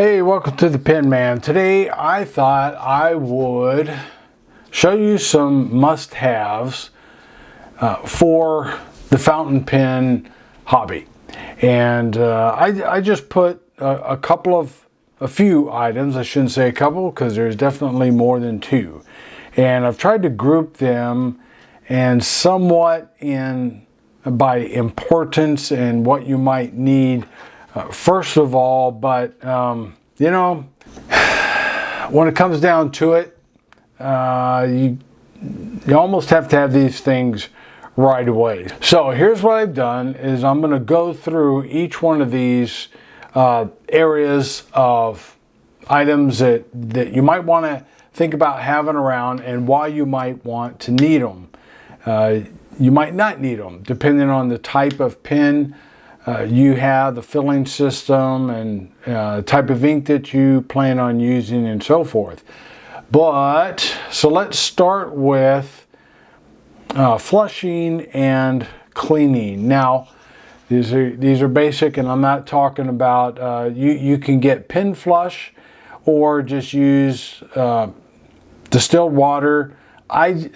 Hey, welcome to the Pen Man. Today I thought I would show you some must-haves for the fountain pen hobby. And I just put a few items. I shouldn't say a couple because there's definitely more than two. And I've tried to group them and somewhat by importance and what you might need first of all, but you know, when it comes down to it, you almost have to have these things right away. So here's what I've done is I'm going to go through each one of these areas of items that you might want to think about having around and why you might want to need them. You might not need them depending on the type of pen you have, the filling system, and type of ink that you plan on using, and so forth. So let's start with flushing and cleaning. Now, these are basic, and I'm not talking about you can get pen flush or just use distilled water. Maybe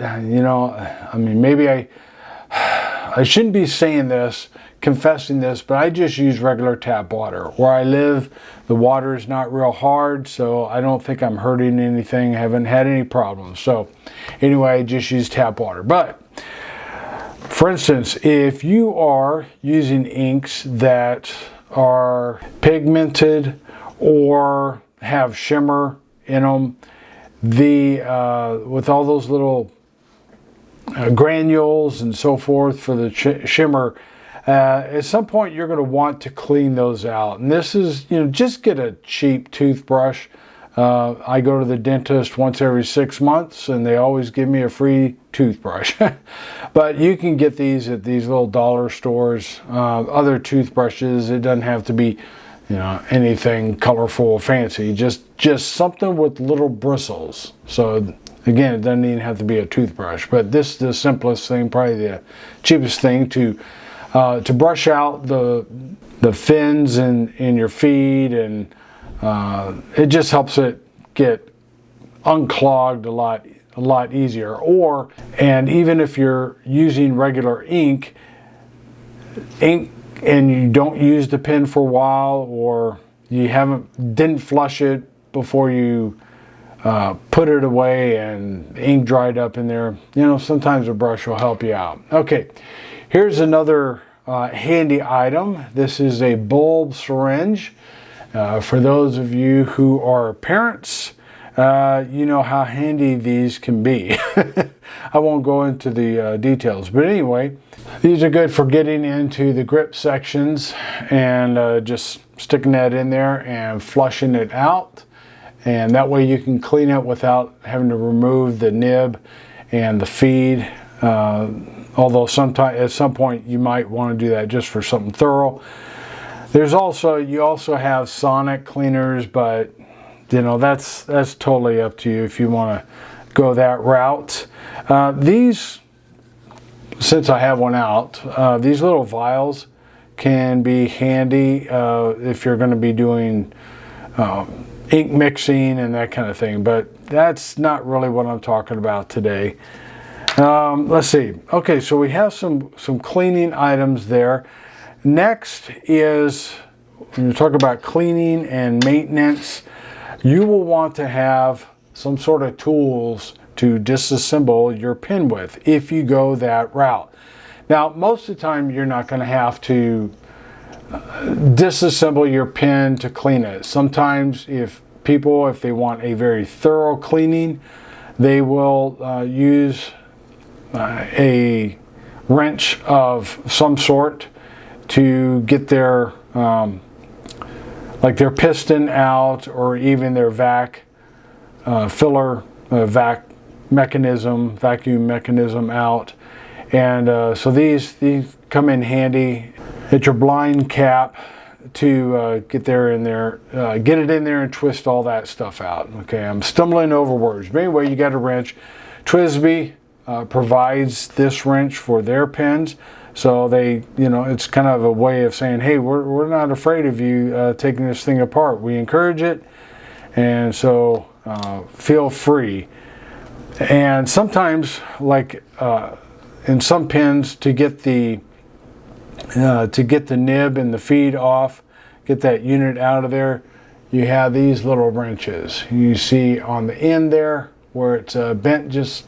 I shouldn't be saying this, confessing this, but I just use regular tap water. Where I live, the water is not real hard, so I don't think I'm hurting anything. Haven't had any problems. So anyway, I just use tap water. But for instance, if you are using inks that are pigmented or have shimmer in them, with all those little granules and so forth for the shimmer, at some point you're going to want to clean those out. And this is, just get a cheap toothbrush. I go to the dentist once every 6 months and they always give me a free toothbrush. But you can get these at these little dollar stores. Other toothbrushes, it doesn't have to be anything colorful or fancy, just something with little bristles. So again, it doesn't even have to be a toothbrush, but this is the simplest thing, probably the cheapest thing to brush out the fins in your feed, and it just helps it get unclogged a lot easier. And even if you're using regular ink and you don't use the pen for a while, or you didn't flush it before you put it away and ink dried up in there, sometimes a brush will help you out. Okay, here's another handy item. This is a bulb syringe. For those of you who are parents, you know how handy these can be. I won't go into the details, but anyway, these are good for getting into the grip sections and just sticking that in there and flushing it out. And that way you can clean it without having to remove the nib and the feed. Although at some point you might want to do that just for something thorough. You also have sonic cleaners, but that's totally up to you if you want to go that route. These, since I have one out, these little vials can be handy if you're going to be doing ink mixing and that kind of thing, but that's not really what I'm talking about today. Let's see. Okay, so we have some cleaning items there. Next is, when you talk about cleaning and maintenance, you will want to have some sort of tools to disassemble your pen with if you go that route. Now, most of the time you're not going to have to disassemble your pen to clean it. Sometimes if they want a very thorough cleaning, they will use a wrench of some sort to get their their piston out, or even their vacuum mechanism out. And so these come in handy at your blind cap to get it in there and twist all that stuff out. Okay, I'm stumbling over words, but anyway, you got a wrench. TWSBI provides this wrench for their pens. So they, you know, it's kind of a way of saying, hey, we're not afraid of you taking this thing apart. We encourage it, and so feel free. And sometimes, like in some pens, to get the nib and the feed off, get that unit out of there, you have these little wrenches. You see on the end there where it's bent just,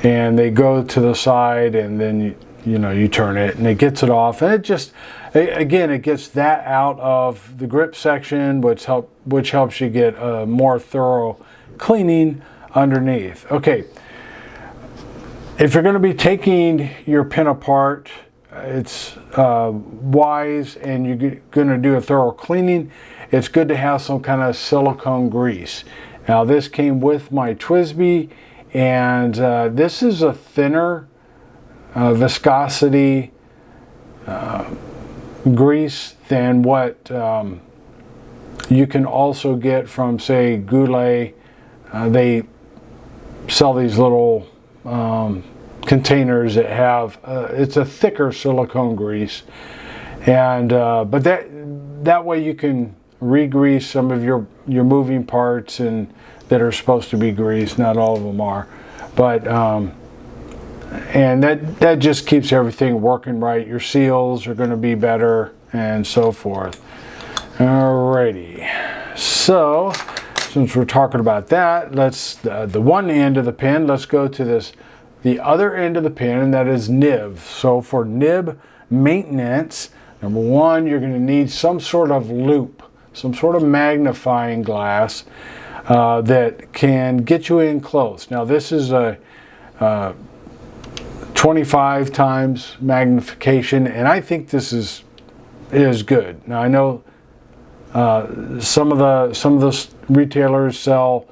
and they go to the side, and then you turn it and it gets it off, and it just, again, it gets that out of the grip section, which helps you get a more thorough cleaning underneath. Okay, if you're going to be taking your pen apart, it's wise, and you're going to do a thorough cleaning, it's good to have some kind of silicone grease. Now this came with my TWSBI, and this is a thinner viscosity grease than what you can also get from, say, Goulet. They sell these little containers that have it's a thicker silicone grease, and but that way you can re-grease some of your moving parts and that are supposed to be greased. Not all of them are, but and that just keeps everything working right. Your seals are going to be better, and so forth. Alrighty, so since we're talking about that, let's the one end of the pen, let's go to the other end of the pen, and that is nib. So for nib maintenance, number one, you're going to need some sort of loop, some sort of magnifying glass that can get you in close. Now this is a 25 times magnification, and I think this is good. Now I know some of the retailers sell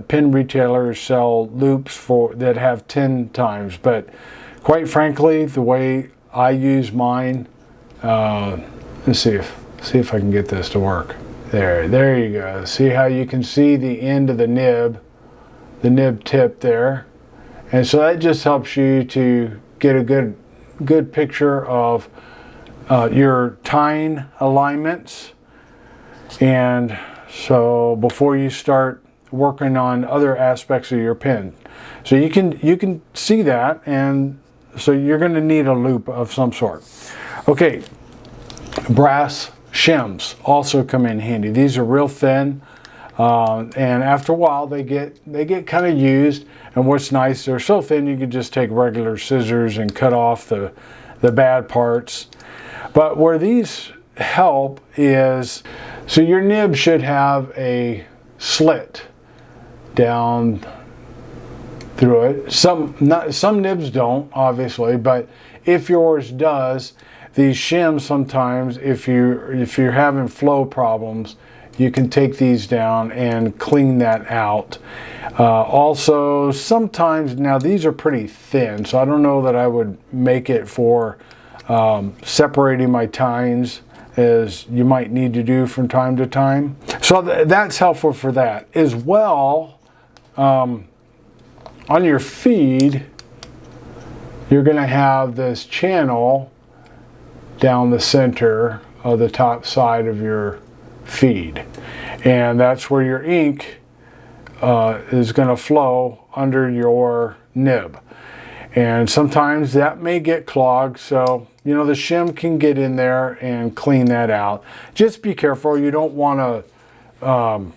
pen retailers sell loops that have 10 times, but quite frankly, the way I use mine, let's see if I can get this to work. There you go. See how you can see the end of the nib tip there, and so that just helps you to get a good picture of your tying alignments. And so before you start working on other aspects of your pen, so you can see that, and so you're going to need a loop of some sort. Okay, brass shims also come in handy. These are real thin, and after a while they get kind of used. And what's nice, they're so thin you can just take regular scissors and cut off the bad parts. But where these help is, so your nib should have a slit down through it. Some nibs don't, obviously, but if yours does, these shims sometimes, if you're having flow problems, you can take these down and clean that out. Also, sometimes, now these are pretty thin, so I don't know that I would make it for separating my tines, as you might need to do from time to time. So that's helpful for that. As well, on your feed, you're going to have this channel down the center of the top side of your feed, and that's where your ink is going to flow under your nib. And sometimes that may get clogged, so the shim can get in there and clean that out. Just be careful. You don't want anything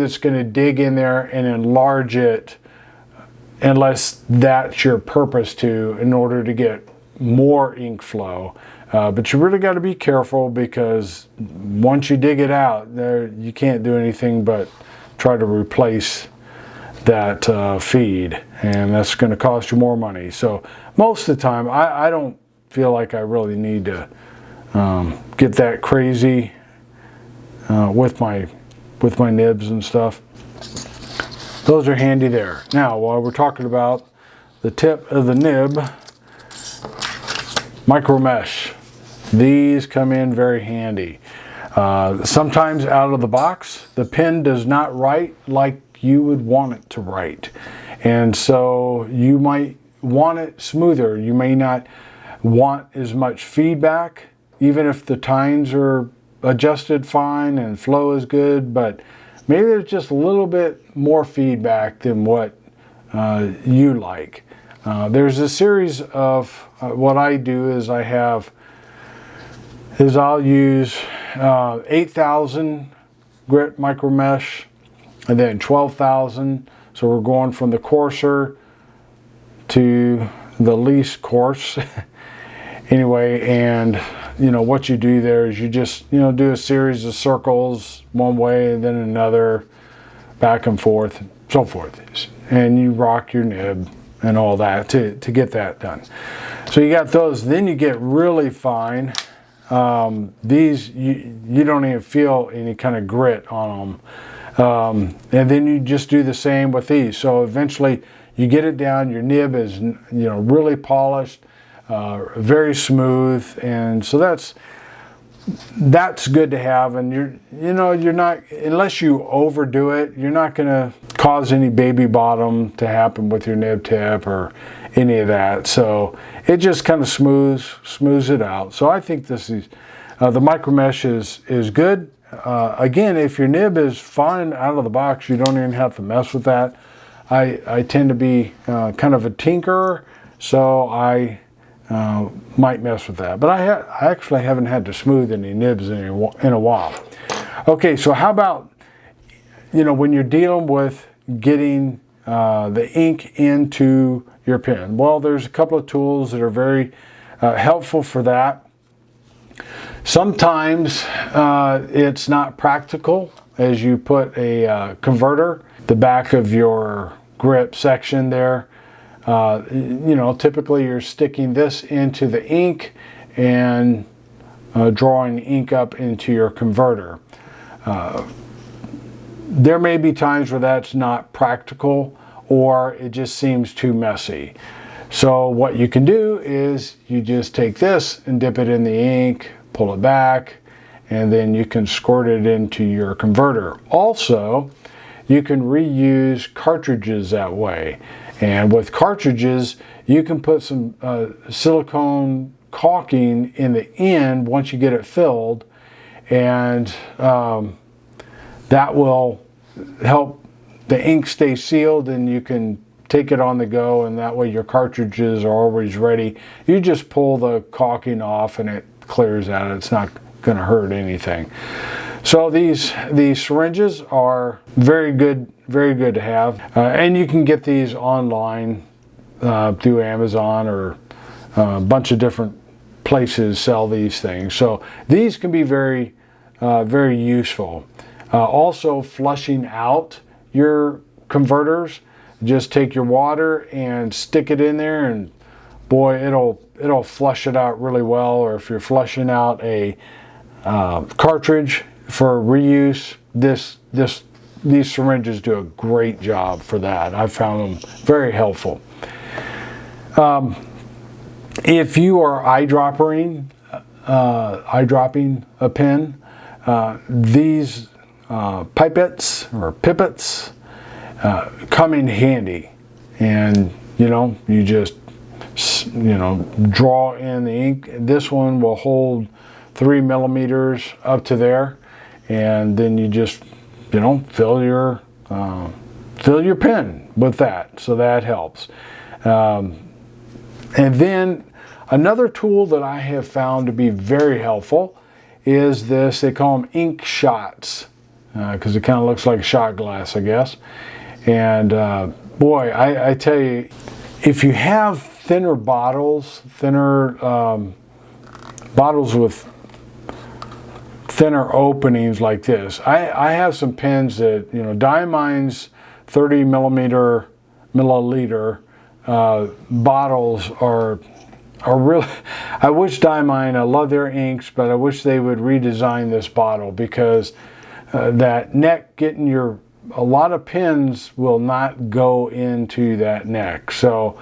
that's going to dig in there and enlarge it, unless that's your purpose in order to get more ink flow. But you really got to be careful, because once you dig it out, you can't do anything but try to replace that feed, and that's going to cost you more money. So most of the time, I don't feel like I really need to get that crazy with my nibs and stuff. Those are handy there. Now, while we're talking about the tip of the nib, Micromesh. These come in very handy. Sometimes out of the box, the pen does not write like you would want it to write. And so you might want it smoother. You may not want as much feedback, even if the tines are adjusted fine and flow is good, but maybe there's just a little bit more feedback than what you like. There's a series of what I do is I'll use 8,000 grit micromesh and then 12,000. So we're going from the coarser to the least coarse. Anyway, and what you do there is you just do a series of circles one way and then another, back and forth, so forth, and you rock your nib and all that to get that done. So you got those. Then you get really fine. These you don't even feel any kind of grit on them, and then you just do the same with these. So eventually you get it down. Your nib is really polished. Very smooth, and so that's good to have. And you're not, unless you overdo it, you're not going to cause any baby bottom to happen with your nib tip or any of that. So it just kind of smooths it out. So I think this is the Micromesh is good. Again, if your nib is fine out of the box, you don't even have to mess with that. I tend to be kind of a tinkerer, so I might mess with that, but I actually haven't had to smooth any nibs in a while. Okay, so how about when you're dealing with getting the ink into your pen? Well, there's a couple of tools that are very helpful for that. Sometimes it's not practical as you put a converter, the back of your grip section there. Typically you're sticking this into the ink and drawing ink up into your converter. There may be times where that's not practical or it just seems too messy. So what you can do is you just take this and dip it in the ink, pull it back, and then you can squirt it into your converter. Also, you can reuse cartridges that way. And with cartridges, you can put some silicone caulking in the end once you get it filled, and that will help the ink stay sealed, and you can take it on the go, and that way your cartridges are always ready. You just pull the caulking off and it clears out. It's not going to hurt anything. So these syringes are very good to have, and you can get these online through Amazon, or a bunch of different places sell these things. So these can be very useful. Also, flushing out your converters, just take your water and stick it in there, and boy, it'll flush it out really well. Or if you're flushing out a cartridge for reuse, these syringes do a great job for that. I've found them very helpful. If you are eyedropping a pen, these pipettes or pipettes come in handy, and you just draw in the ink. This one will hold 3 millimeters up to there, and then you just fill your pen with that, so that helps. And then another tool that I have found to be very helpful is this. They call them ink shots, because it kind of looks like a shot glass, I guess. And boy, I tell you, if you have thinner bottles with thinner openings like this, I have some pens that, Diamine's 30 milliliter bottles are really, I wish Diamine, I love their inks, but I wish they would redesign this bottle, because that neck a lot of pens will not go into that neck. So,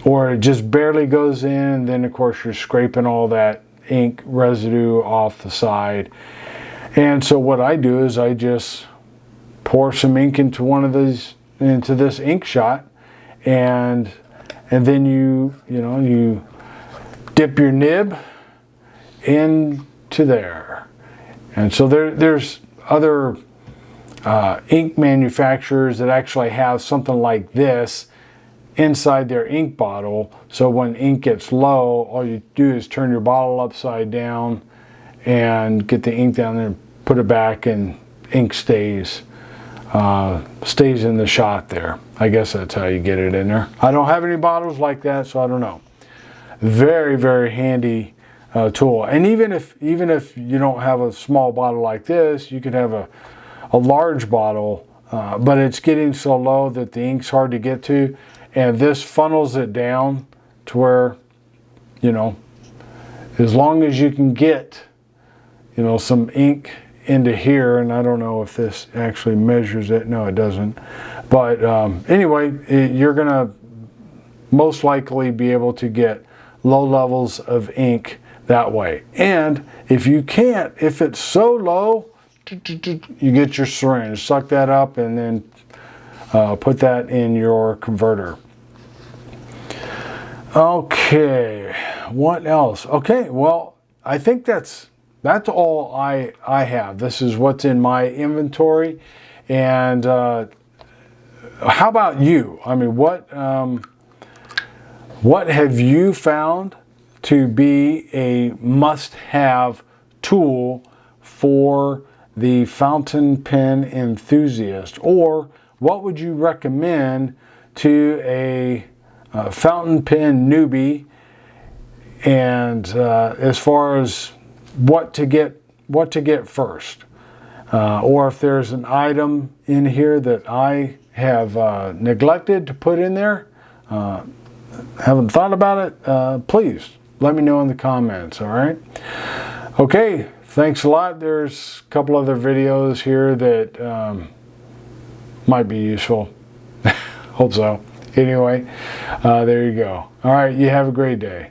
or it just barely goes in, then of course you're scraping all that ink residue off the side. And so what I do is I just pour some ink into this ink shot, and and then you dip your nib into there. And so there's other ink manufacturers that actually have something like this inside their ink bottle, so when ink gets low, all you do is turn your bottle upside down and get the ink down there and put it back, and ink stays in the shot there. I guess that's how you get it in there. I don't have any bottles like that, so I don't know. Very, very handy tool. And even if you don't have a small bottle like this, you could have a large bottle, but it's getting so low that the ink's hard to get to, and this funnels it down to where, as long as you can get, some ink into here, and I don't know if this actually measures it. No, it doesn't. But anyway, you're gonna most likely be able to get low levels of ink that way. And if you can't, if it's so low, you get your syringe, suck that up, and then put that in your converter. Okay, what else? Okay, well, I think that's all I have. This is what's in my inventory. And how about you? I mean, what have you found to be a must-have tool for the fountain pen enthusiast? Or what would you recommend to a fountain pen newbie, and as far as what to get first, or if there's an item in here that I have neglected to put in there, haven't thought about it, please let me know in the comments. All right, okay, thanks a lot. There's a couple other videos here that might be useful. Hope so. Anyway, there you go. All right, you have a great day.